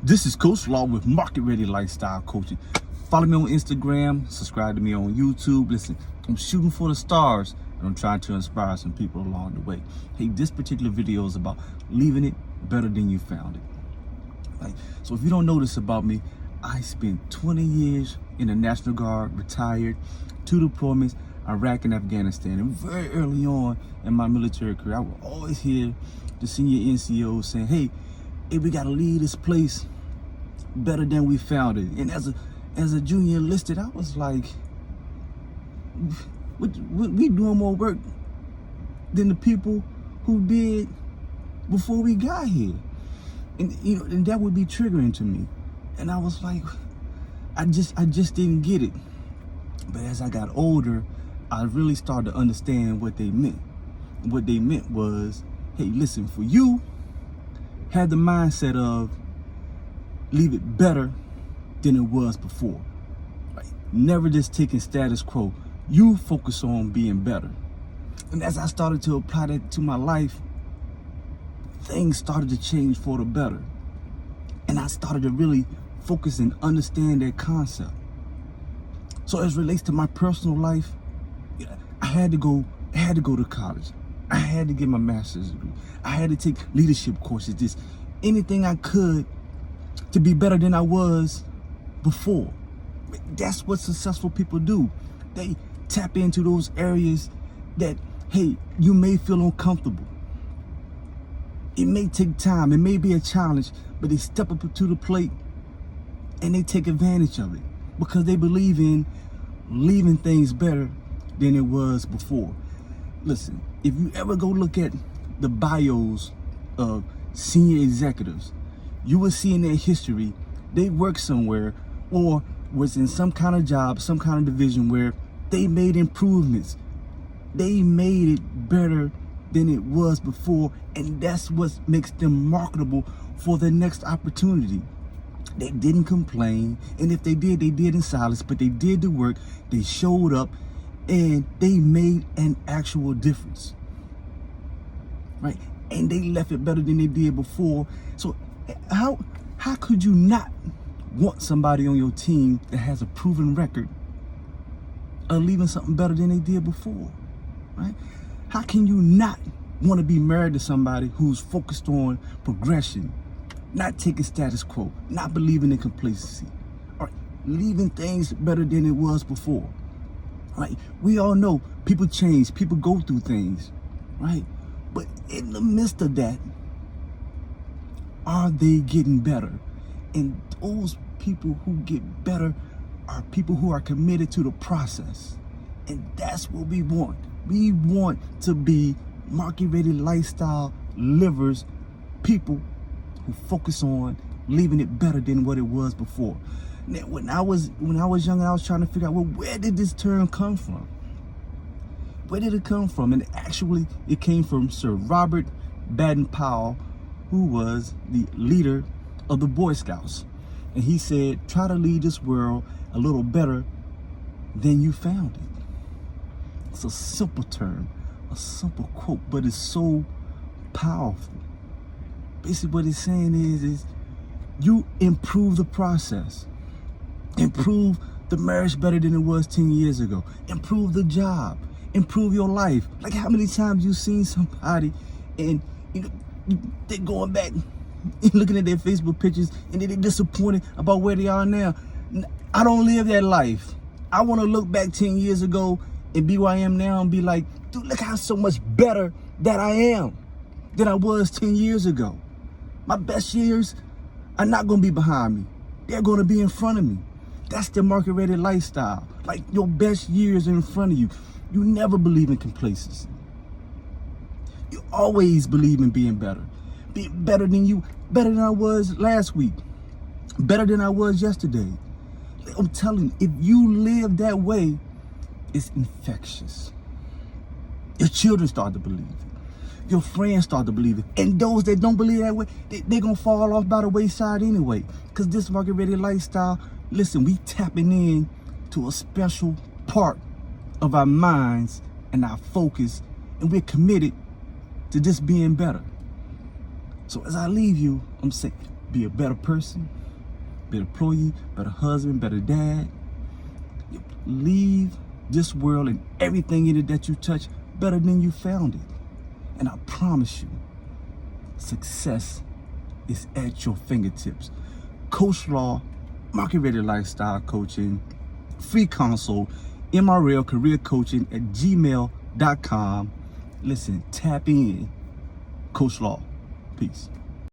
This is Coach Law with Market Ready Lifestyle Coaching. Follow me on Instagram, subscribe to me on YouTube. Listen, I'm shooting for the stars and I'm trying to inspire some people along the way. Hey, this particular video is about leaving it better than you found it. Right? So if you don't know this about me, I spent 20 years in the National Guard, retired, 2 deployments, Iraq and Afghanistan. And very early on in my military career, I would always hear the senior NCOs saying, hey, we gotta leave this place better than we found it. And as a junior enlisted, I was like, we doing more work than the people who did before we got here. And and that would be triggering to me. And I was like, I just didn't get it. But as I got older, I really started to understand what they meant. What they meant was, hey, listen, for you, had the mindset of leave it better than it was before. Right? Never just taking status quo. You focus on being better. And as I started to apply that to my life, things started to change for the better. And I started to really focus and understand that concept. So as it relates to my personal life, I had to go to college. I had to get my master's degree. I had to take leadership courses, just anything I could to be better than I was before. That's what successful people do. They tap into those areas that, hey, you may feel uncomfortable. It may take time, it may be a challenge, but they step up to the plate and they take advantage of it because they believe in leaving things better than it was before. Listen, if you ever go look at the bios of senior executives, you will see in their history, they worked somewhere or was in some kind of job, some kind of division where they made improvements. They made it better than it was before, and that's what makes them marketable for the next opportunity. They didn't complain, and if they did in silence, but they did the work, they showed up, and they made an actual difference, right? And they left it better than they did before. So how could you not want somebody on your team that has a proven record of leaving something better than they did before, right? How can you not want to be married to somebody who's focused on progression, not taking status quo, not believing in complacency, or leaving things better than it was before? Right? We all know people change, people go through things, right? But in the midst of that, are they getting better? And those people who get better are people who are committed to the process. And that's what we want. We want to be market-ready lifestyle livers, people who focus on leaving it better than what it was before. Now, when I was young, I was trying to figure out, well, where did this term come from? Where did it come from? And actually, it came from Sir Robert Baden-Powell, who was the leader of the Boy Scouts. And he said, try to leave this world a little better than you found it. It's a simple term, a simple quote, but it's so powerful. Basically, what it's saying is you improve the process. Improve the marriage better than it was 10 years ago. Improve the job. Improve your life. Like how many times you've seen somebody and they're going back and looking at their Facebook pictures and they're disappointed about where they are now. I don't live that life. I want to look back 10 years ago and be where I am now and be like, dude, look how so much better that I am than I was 10 years ago. My best years are not going to be behind me. They're going to be in front of me. That's the market-ready lifestyle. Like your best years are in front of you. You never believe in complacency. You always believe in being better. Be better than I was last week. Better than I was yesterday. I'm telling you, if you live that way, it's infectious. Your children start to believe it. Your friends start to believe it. And those that don't believe that way, they're going to fall off by the wayside anyway. Because this market-ready lifestyle, listen, we tapping in to a special part of our minds and our focus, and we're committed to just being better. So as I leave you, I'm saying, be a better person, better employee, better husband, better dad. Leave this world and everything in it that you touch better than you found it. And I promise you, success is at your fingertips. Coach Law, Market Ready Lifestyle Coaching, free consult, mrlcareercoaching at gmail.com. Listen, tap in. Coach Law. Peace.